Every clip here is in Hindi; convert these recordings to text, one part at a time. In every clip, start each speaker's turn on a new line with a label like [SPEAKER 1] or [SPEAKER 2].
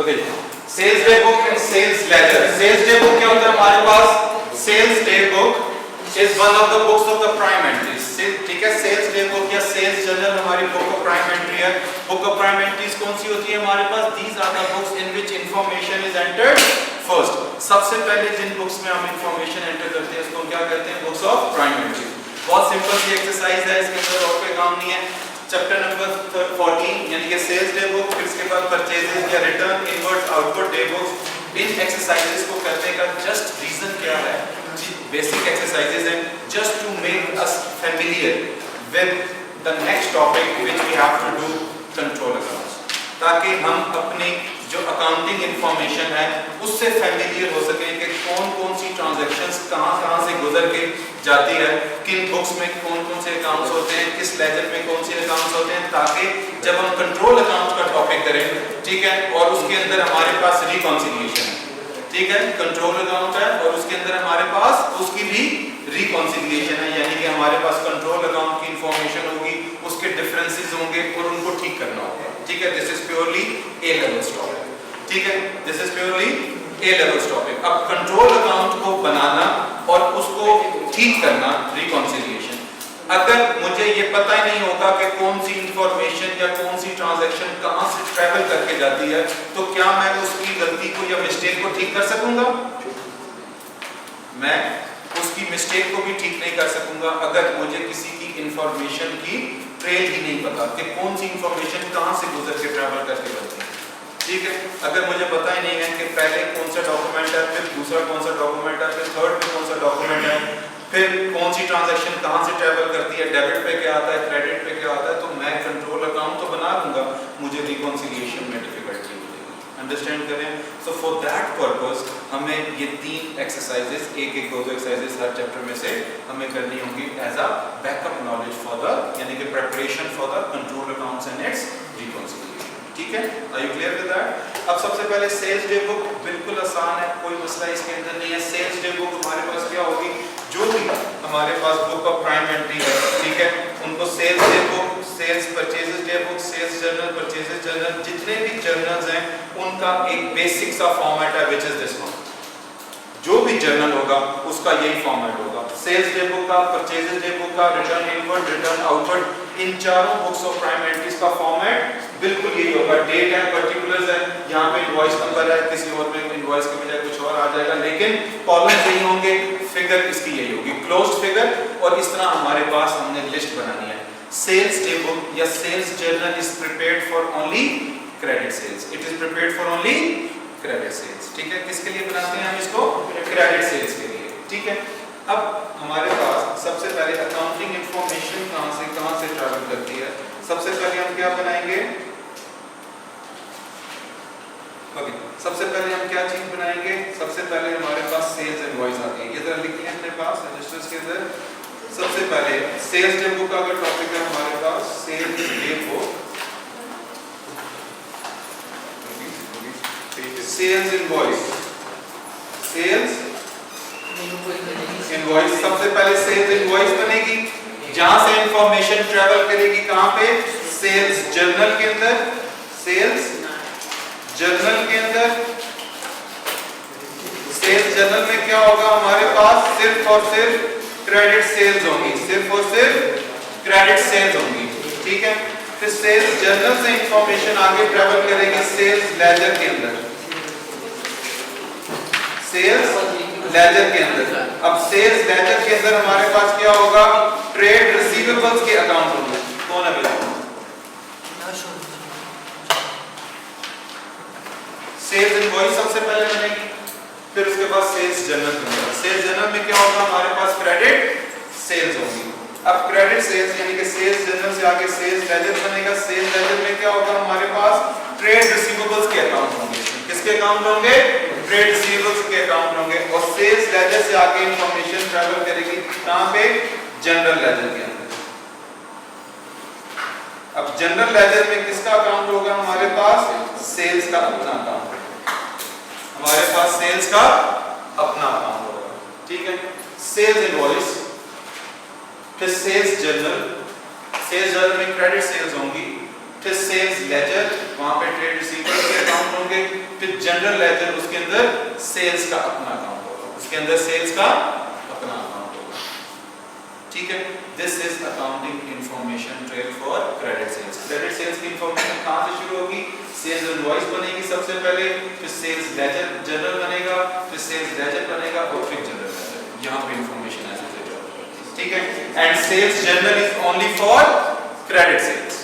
[SPEAKER 1] Okay, sales day book and sales ledger. Sales day book क्या होता है हमारे पास? Sales day book is one of the books of the prime entries. ठीक है, सेल्स डे बुक या सेल्स जर्नल हमारी बुक ऑफ प्राइम एंट्री है। बुक ऑफ प्राइम एंट्रीज कौन सी होती है हमारे पास? These are the books in which information is entered first. सबसे पहले जिन बुक्स में हम इंफॉर्मेशन एंटर करते हैं उसको क्या कहते हैं? Books of prime entry. बहुत सिंपल सी एक्सरसाइज है, इसके अंदर और कोई काम नहीं है। चैप्टर नंबर 14 यानी कि सेल्स डे बुक, फिर इसके बाद परचेजेस या return, inwards, outward day books. इन एक्सरसाइजेस को करने का जस्ट रीजन क्या है? बेसिक एक्सरसाइजेस हैं just to make us familiar with the next topic which we have to do, control accounts, ताकि हम अपनी जो अकाउंटिंग इंफॉर्मेशन है उससे फैमिलियर हो सकें कि कौन कौन सी ट्रांजैक्शंस कहां से गुजर के जाती है, किन बुक्स में कौन कौन से अकाउंट्स होते हैं, किस लेजर में कौन से अकाउंट्स होते हैं, ताकि जब हम कंट्रोल अकाउंट का टॉपिक करें, ठीक है, और उसके अंदर हमारे पास रिकॉन्सिलिएशन है, ठीक है, कंट्रोल अकाउंट है और उसके अंदर हमारे पास उसकी भी रिकॉन्सिलिएशन है, यानी कि हमारे पास कंट्रोल अकाउंट की इंफॉर्मेशन होगी, उसके डिफरेंसेस होंगे और उनको ठीक करना होगा, ठीक है। This is purely A level topic, ठीक है, this is purely A level topic. अब कंट्रोल अकाउंट को बनाना और उसको ठीक करना, रिकॉन्सिलिएशन, अगर मुझे ये पता ही नहीं होगा कि कौन सी इंफॉर्मेशन या कौन सी ट्रांजैक्शन कहां से ट्रैवल करके जाती है, तो क्या मैं उसकी गलती को या मिस्टेक को ठीक कर सकूंगा? मैं उसकी मिस्टेक को भी ठीक नहीं कर सकूंगा अगर मुझे किसी की इंफॉर्मेशन की ट्रेल ही नहीं पता कि कौन सी इंफॉर्मेशन कहां से गुजर के ट्रैवल करके जाती है, ठीक है। अगर मुझे पता ही नहीं है कि पहले कौन सा डॉक्यूमेंट है, फिर दूसरा कौन सा डॉक्यूमेंट है, फिर थर्ड में कौन सा डॉक्यूमेंट है, फिर कौन सी ट्रांजैक्शन कहां से ट्रैवल करती है, डेबिट पे क्या आता है, क्रेडिट पे क्या आता है, तो मैं कंट्रोल अकाउंट तो बना लूंगा, मुझे रिकॉन्सिलिएशन में डिफिकल्टी होगी। अंडरस्टैंड करें? सो फॉर दैट पर्पस हमें ये 3 एक्सरसाइजेस, एक एक 2 एक्सरसाइजेस हर चैप्टर में से हमें करनी होंगी as a backup knowledge for the, यानी कि preparation for the control accounts and its reconciliation, ठीक है। Are you clear with that? अब सबसे पहले सेल्स डे बुक बिल्कुल आसान है, कोई मसला इसके अंदर नहीं है। सेल्स डे बुक हमारे पास क्या होगी? जो भी हमारे पास बुक ऑफ प्राइम एंट्री है, ठीक है, उनको sales day book, sales purchases day book, sales journal, purchases journal, जितने भी जर्नल्स हैं उनका एक बेसिक सा फॉर्मेट है व्हिच इज दिस वन। जो भी जर्नल होगा उसका यही फॉर्मेट होगा, सेल्स डे बुक का, परचेजेस डे बुक का, रिटर्न इनवर्ड, रिटर्न आउटवर्ड, इन चारों बुक्स ऑफ प्राइम एंट्रीज का फॉर्मेट बिल्कुल यही होगा। डेट है, पर्टिकुलर्स है, यहाँ पे इनवॉइस नंबर है, किसी और में इनवॉइस के बजाय कुछ और आ जाएगा, लेकिन कॉलम्स यही होंगे, फिगर इसकी यही होगी, क्लोज्ड फिगर, और इस तरह हमारे पास हमने लिस्ट बनानी है। सेल्स डे बुक या sales journal is prepared for only credit sales, it is prepared for only credit sales, ठीक है। किसके लिए बनाते हैं हम इसको? क्रेडिट सेल्स के लिए, ठीक है। अब हमारे पास सबसे पहले अकाउंटिंग इंफॉर्मेशन कहां से ट्रैवल करती है। सबसे पहले हम क्या बनाएंगे? ओके, सबसे पहले हम क्या चीज बनाएंगे? सबसे पहले हमारे पास सेल्स इनवॉइस आती है, ये जरा लिख लें अपने पास रजिस्टर्स के अंदर। सबसे पहले सेल्स डे बुक का अगर टॉपिक है हमारे पास sales day book, sales invoice, sales invoice, सबसे पहले सेल्स इनवॉइस बनेगी, जहां से इंफॉर्मेशन ट्रैवल करेगी कहां पे? सेल्स जर्नल के अंदर, सेल्स जर्नल के अंदर। सेल्स जर्नल में क्या होगा हमारे पास? सिर्फ और सिर्फ क्रेडिट सेल्स होंगी, सिर्फ और सिर्फ क्रेडिट सेल्स होंगी, ठीक है। फिर सेल्स जर्नल से इंफॉर्मेशन आगे ट्रैवल करेगी सेल्स लेजर के अंदर, सेल्स लेजर के अंदर। अब सेल्स लेजर के अंदर हमारे पास क्या होगा? ट्रेड रिसीवेबल्स के अकाउंट होंगे। कौन अवेलेबल? सेल्स इनवॉइस सबसे पहले बनेगी, फिर उसके बाद सेल्स जर्नल बनेगा। सेल्स जर्नल में क्या होगा हमारे पास? क्रेडिट सेल्स होगी। अब क्रेडिट सेल्स यानी कि सेल्स जर्नल से आगे सेल्स लेजर बनेगा। सेल्स लेजर में क्या होगा हमारे पास? ट्रेड रिसीवेबल्स के अकाउंट होंगे। किसके अकाउंट होंगे? ट्रेड रिसीवेबल्स के अकाउंट होंगे। और सेल्स लेजर से आगे इंफॉर्मेशन ट्रैवल करेगी कहां पे? जनरल लेजर के अंदर। अब जनरल लेजर में किसका अकाउंट होगा हमारे पास? सेल्स का अपना अकाउंट, हमारे पास सेल्स का अपना अकाउंट होगा, ठीक है। सेल्स इनवॉइस, फिर सेल्स जर्नल, सेल्स जर्नल में क्रेडिट सेल्स होंगी, फिर सेल्स लेजर, वहां पे ट्रेड रिसीवेबल्स के अकाउंट होंगे, फिर जनरल लेजर, उसके अंदर सेल्स का अपना अकाउंट होगा, उसके अंदर सेल्स का अपना अकाउंट होगा। ठीक है, this is accounting information trail for credit sales. Credit sales की इंफॉर्मेशन कहां से शुरू होगी? सेल्स इनवॉइस बनेगी सबसे पहले, फिर सेल्स लेजर जनरल बनेगा, फिर सेल्स लेजर बनेगा और फिर जनरल लेजर। यहां पे इंफॉर्मेशन ऐसे से चलती है। ठीक है, and sales journal is only for credit sales.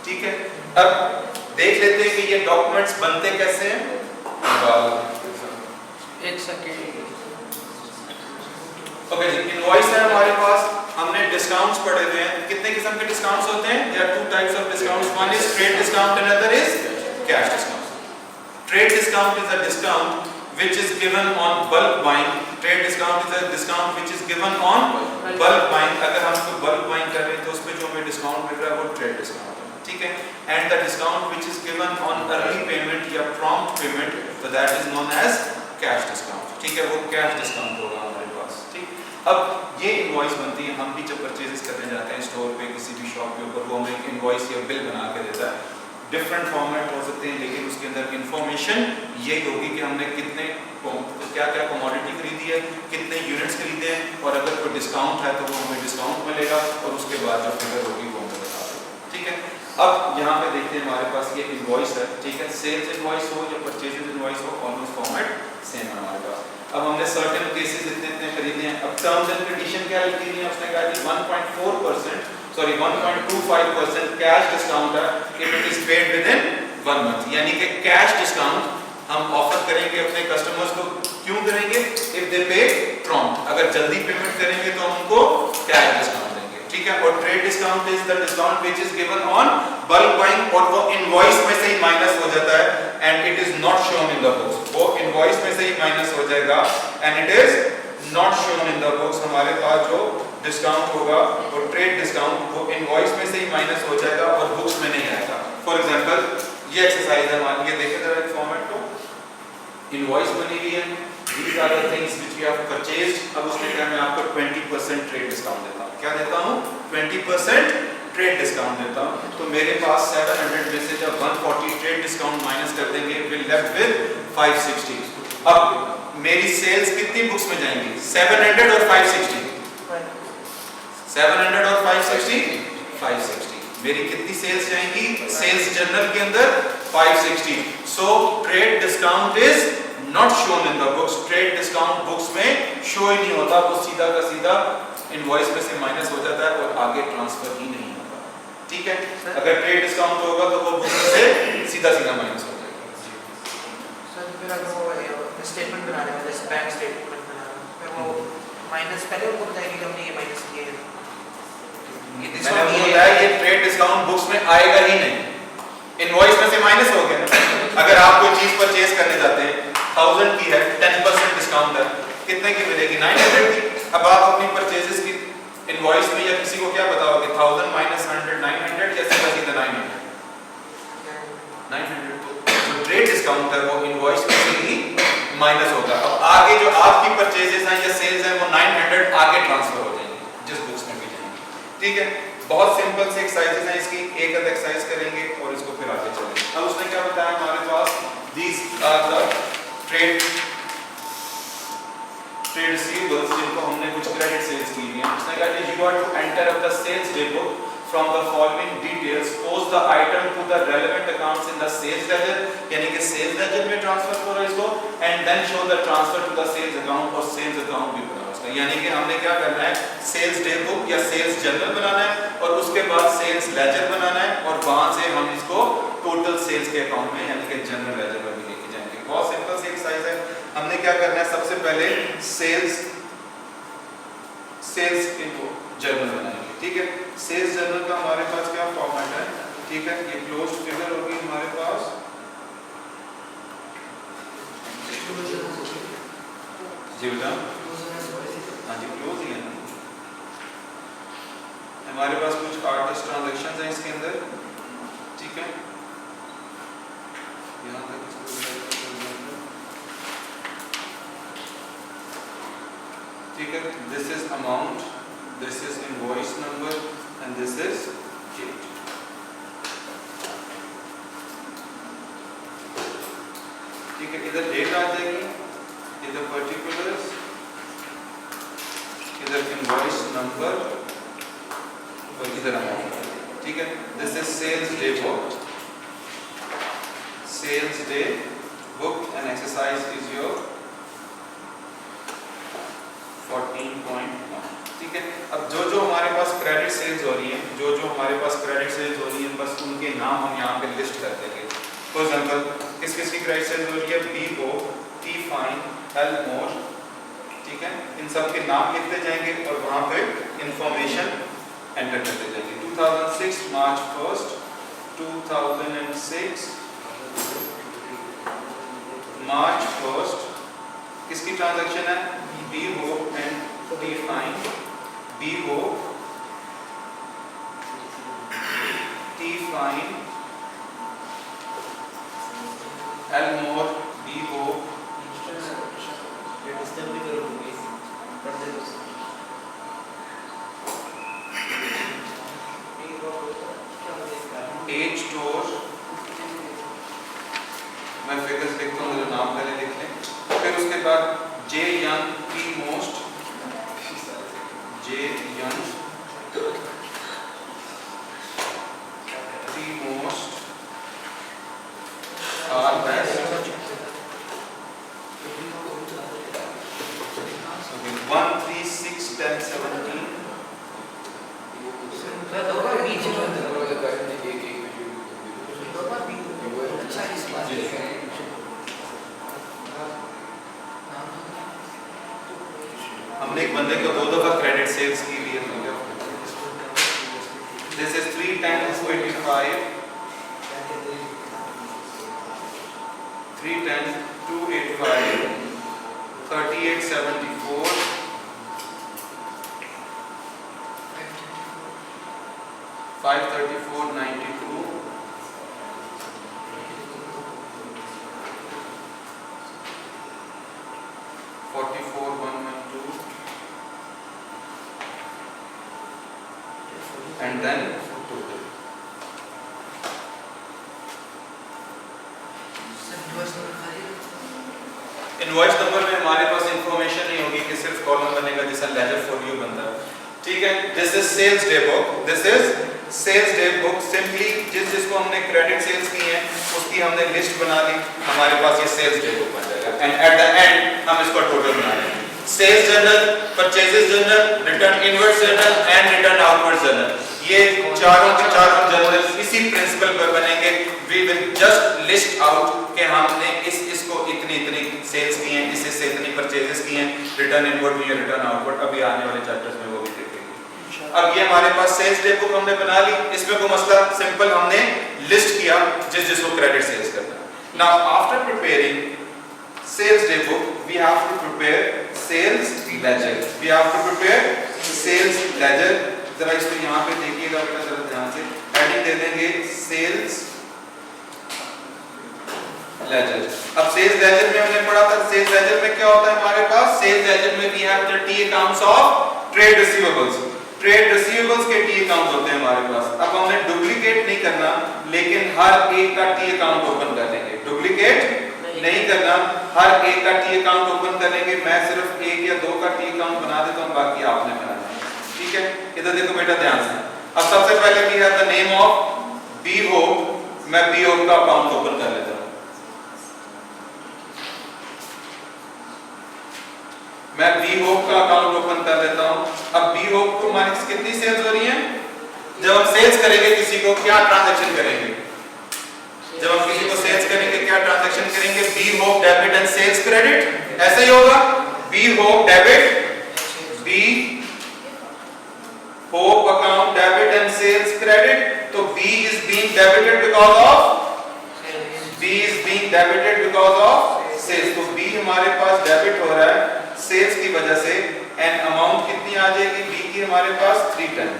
[SPEAKER 1] ठीक है, अब देख लेते हैं कि ये डॉक्यूमेंट्स बनते कैसे हैं।
[SPEAKER 2] एक सेकंड।
[SPEAKER 1] ओके जी, इनवॉइस है हमारे पास, हमने डिस्काउंट्स पढ़े हुए हैं। कितने किस्म के डिस्काउंट्स होते हैं? There are two types of discounts, one is trade discount and other is cash discount. Trade discount is a discount which is given on bulk buying. Trade discount is a discount which is given on bulk buying. अगर हम कोई bulk buying कर रहे हैं तो उसमें जो हमें डिस्काउंट मिल रहा है वो ट्रेड डिस्काउंट है। ठीक है, and the discount which is given on early payment या prompt payment, so that is known as cash discount. ठीक है, वो कैश डिस्काउंट होगा हमारे पास। ठीक, अब ये इनवॉइस बनती है, हम भी जब परचेजेस करने जाते हैं स्टोर पे किसी भी शॉप के ऊपर, वो हमें एक इनवॉइस या बिल बना के देता है। डिफरेंट फॉर्मेट हो सकते हैं, लेकिन उसके अंदर इंफॉर्मेशन यही होगी कि हमने कितने क्या क्या कमोडिटी खरीदी है, कितने यूनिट्स खरीदे हैं, और अगर कोई डिस्काउंट है तो वो हमें डिस्काउंट मिलेगा, और उसके बाद जो फिगर होगी वो हमें बता देगा। ठीक है, अब यहाँ पे देखते हैं हमारे पास ये इनवॉइस है। ठीक है, सेल्स इनवॉइस हो या परचेजेस इनवॉइस हो, ऑलमोस्ट फॉर्मेट सेम है हमारे पास। अब हमने सर्टेन केसेस इतने खरीदे हैं। अब टर्म्स एंड कंडीशन क्या लिखी है? उसने कहा कि 1.4% सॉरी 1.25% कैश डिस्काउंट है if it is paid with in 1 month. यानी कि कैश डिस्काउंट हम ऑफर करेंगे अपने कस्टमर्स को। क्यों करेंगे? इफ दे पे प्रॉम्प्ट, अगर जल्दी पेमेंट करेंगे तो हम उनको कैश डिस्काउंट देंगे। ठीक है, और trade discount is the discount which is given on bulk buying, और वो इनवॉइस में से ही माइनस हो जाता है and it is not shown in the books. वो इनवॉइस में से ही माइनस हो जाएगा and it is not shown in the books. हमारे पास जो डिस्काउंट होगा वो ट्रेड डिस्काउंट वो इनवॉइस में से ही माइनस हो जाएगा और बुक्स में नहीं आएगा। फॉर एग्जांपल ये एक्सरसाइज है, मान लीजिए देखें जरा फॉर्मेट को। इनवॉइस बनी हुई है, these are the things which we have purchased। अब उसने कहा मैं आपको 20% ट्रेड डिस्काउंट देता हूँ। क्या देता हूँ? 20% ट्रेड डिस्काउंट देता हूँ। तो मेरे पास 700 में से जब 140 ट्रेड डिस्काउंट माइनस कर देंगे, विल लेफ्ट विद 560। अब मेरी सेल्स कितनी बुक्स में जाएंगी? 700 और 560। 700 और 560 560। मेरी कितनी सेल्स जाएंगी? सेल्स जर्नल के अंदर 560। So trade discount is not shown in the books. Trade discount books में शो ही नहीं होता, वो सीधा का सीधा इनवॉइस में से माइनस हो जाता है और आगे ट्रांसफर ही नहीं होता। ठीक है, अगर ट्रेड डिस्काउंट होगा तो वो बुक्स में से सीधा सीधा माइनस हो जाएगा।
[SPEAKER 2] सर फिर अगर वो स्टेटमेंट बनाने वाले जैसे बैंक स्टेटमेंट बनाना, फिर वो माइनस पहले वो बताएगी कि हमने ये माइनस किए हैं।
[SPEAKER 1] मैंने आपको बताया ये ट्रेड डिस्काउंट बुक्स में आएगा ही नहीं, इनवॉइस में से माइनस हो गया ना। अगर आप कोई चीज परचेज करने जाते हैं 1000 की है, 10% डिस्काउंट है, कितने की मिलेगी? 900 की। अब आप अपनी परचेजेस की इनवॉइस में या किसी को क्या बताओगे? 1000 माइनस 100 900 या सीधा 900। तो ट्रेड डिस्काउंट है वो इनवॉइस में से ही माइनस होगा। अब आगे जो आपकी परचेजेस हैं या सेल्स हैं वो 900 आगे ट्रांसफर हो जाएंगे जिस बुक्स में भी जाएंगे। ठीक है, बहुत सिंपल से एक्सरसाइजेस हैं इसकी, एक अदर एक्सरसाइज करेंगे और इसको फिर आगे चलेंगे। अब उसने क्या बताया हमारे पास? These are the trade receivables जिनको हमने कुछ क्रेडिट सेल्स की है। उसने कहा कि you are to enter up the sales day book from the following details, post the item to the relevant accounts in the sales ledger, यानी कि sales ledger में ट्रांसफर करो इसको, and then show the transfer to the sales account, और sales account भी बनाओ उसका। यानी कि हमने क्या करना है? sales day book या sales journal बनाना है और उसके बाद sales ledger बनाना है और वहां से हम इसको total sales के अकाउंट में यानी कि जनरल लेजर में भी लेके जाएंगे। बहुत सिंपल सी एक्सरसाइज है। हमने क्या करना है? सबसे पहले सेल्स इनको जर्नल बनाएंगे। ठीक है, सेल्स जर्नल का हमारे पास क्या फॉर्मेट है? ठीक है, ये क्लोज्ड फिगर होगी हमारे पास। जी बेटा, हाँ जी क्लोज ही है ना। हमारे पास कुछ आर्टिस्ट ट्रांजैक्शंस हैं इसके अंदर। ठीक है, यहाँ तक ठीक है, this is amount, this is invoice number and this is date. है, इधर डेट आ जाएगी, इधर पर्टिकुलर्स, इधर इनवॉइस नंबर और इधर अमाउंट। ठीक है, this is sales day book, sales day book and exercise is your 14.1। ठीक है, अब जो जो हमारे पास क्रेडिट सेल्स हो रही है, जो जो हमारे पास क्रेडिट सेल्स हो रही है, बस उनके नाम हम यहाँ पे लिस्ट कर देंगे। फॉर एग्जांपल किस किस की क्रेडिट सेल्स हो रही है, B O, T fine, L more. ठीक है, इन सब के नाम लिखते जाएंगे और वहाँ पे इंफॉर्मेशन एंटर करते जाएंगे। 2006 मार्च 1, 2006 मार्च 1 किसकी ट्रांजैक्शन है, B O and T Fine, B O T fine, L More, B O H Store. मैं फिगर्स लिखता हूँ, मेरा नाम पहले लिख लें, फिर उसके बाद J young, T most, J young, T most, are best, 1, 3, 6, 10, 17। हमने एक बंदे को 2 दफा क्रेडिट सेल्स की हुई है। This is 3 times 285, 3 times 285, 3874, 534.92, 44,112, and then total. Invoice number में हमारे पास इंफॉर्मेशन नहीं होगी कि सिर्फ कॉलम बनेगा जैसा लेजर फोलियो बनता है। ठीक है, this is sales day book, this is sales day book. Simply जिसको हमने क्रेडिट सेल्स की है उसकी हमने लिस्ट बना ली, हमारे पास ये सेल्स डे बुक बन जाएगा एंड एट द एंड हम इसका टोटल बना लेंगे। Sales journal, purchases journal, return inward journal and return outward journal, ये चारों के चारों जर्नल इसी प्रिंसिपल पर बनेंगे। We will just list out कि हमने इसको इतनी सेल्स की हैं, इससे इतनी परचेजेस की हैं, रिटर्न इनवर्ड या रिटर्न आउटवर्ड अभी आने वाले चैप्टर्स में वो भी देखेंगे। अब ये हमारे पास सेल्स डे बुक हमने बना ली, इसमें कोई मसला, सिंपल हमने लिस्ट किया जिसको क्रेडिट सेल्स करना है। Now after preparing sales day book we have to prepare sales ledger, we have to prepare sales ledger। जरा इसको यहाँ पे देखिएगा बेटा जरा ध्यान से, हेडिंग दे देंगे सेल्स लेजर। अब सेल्स लेजर में हमने पढ़ा था, सेल्स लेजर में क्या होता है हमारे पास, सेल्स लेजर में we have the T accounts of trade receivables, trade receivables के टी अकाउंट होते हैं हमारे पास। अब हमने डुप्लीकेट नहीं करना, लेकिन हर एक का टी अकाउंट ओपन कर लेंगे, डुप्लीकेट नहीं करना, हर एक का टी अकाउंट ओपन करेंगे। मैं सिर्फ 1 या 2 का टी अकाउंट बना देता हूँ, बाकी आपने बनाना है। ठीक है, इधर देखो बेटा ध्यान से। अब सबसे पहले we have the name of B Hope, मैं बी होप का अकाउंट ओपन कर लेता हूँ। मैं बी होप का अकाउंट ओपन कर लेता हूँ। अब बी होप को हमारी कितनी सेल्स हो रही है, जब हम सेल्स करेंगे किसी को क्या ट्रांजैक्शन करेंगे, जब हम किसी को सेल्स करेंगे क्या ट्रांजैक्शन करेंगे, B hope debit and sales credit, ऐसा ही होगा। B hope debit, B hope account debit and sales credit, तो B is being debited because of, B is being debited because of sales, तो बी हमारे पास डेबिट हो रहा है सेल्स की वजह से। एंड अमाउंट कितनी आ जाएगी बी की हमारे पास 310,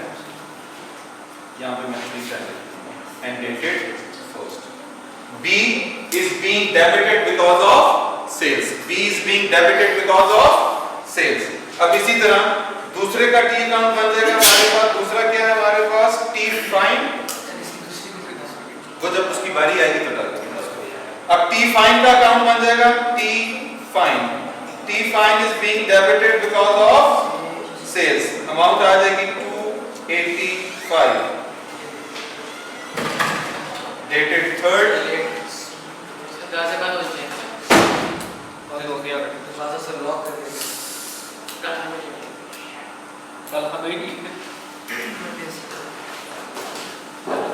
[SPEAKER 1] यहां पे मैं 310 and dated first. B is being debited because of sales, B is being debited because of sales। अब इसी तरह दूसरे का टी अकाउंट बन जाएगा हमारे पास, दूसरा क्या है हमारे पास, टी फाइन, वो जब उसकी बारी आएगी तो डाल देंगे उसको। अब टी फाइन का अकाउंट बन जाएगा T fine is being debited because of sales, amount आ जाएगी 285, डेटेड 3rd
[SPEAKER 2] दरवाजे बंद हो जाए
[SPEAKER 3] और हो गया दरवाजा से लॉक कर देंगे कल हमें ही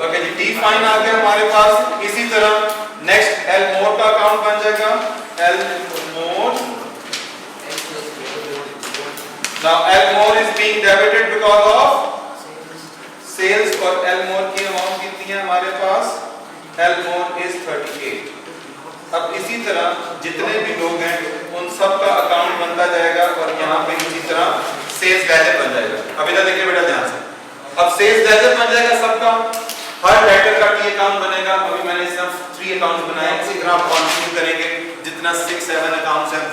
[SPEAKER 1] ओके जी, टी फाइन आ गया हमारे पास। इसी तरह नेक्स्ट एल मोर का अकाउंट बन जाएगा L More. Now L More is being debited because of sales, और एल मोर की अमाउंट कितनी है हमारे पास, एल मोर इज 38। अब इसी तरह जितने भी लोग हैं उन सब का अकाउंट बनता जाएगा और यहाँ पे इसी तरह सेल्स लेजर बन जाएगा। अब इधर देखिए बेटा ध्यान से, अब सेल्स लेजर बन जाएगा सबका, हर राइटर का टी अकाउंट बनेगा। अभी मैंने सिर्फ 3 अकाउंट्स बनाए, इसी तरह आप कंटिन्यू करेंगे, जितना 6-7 अकाउंट्स हैं वो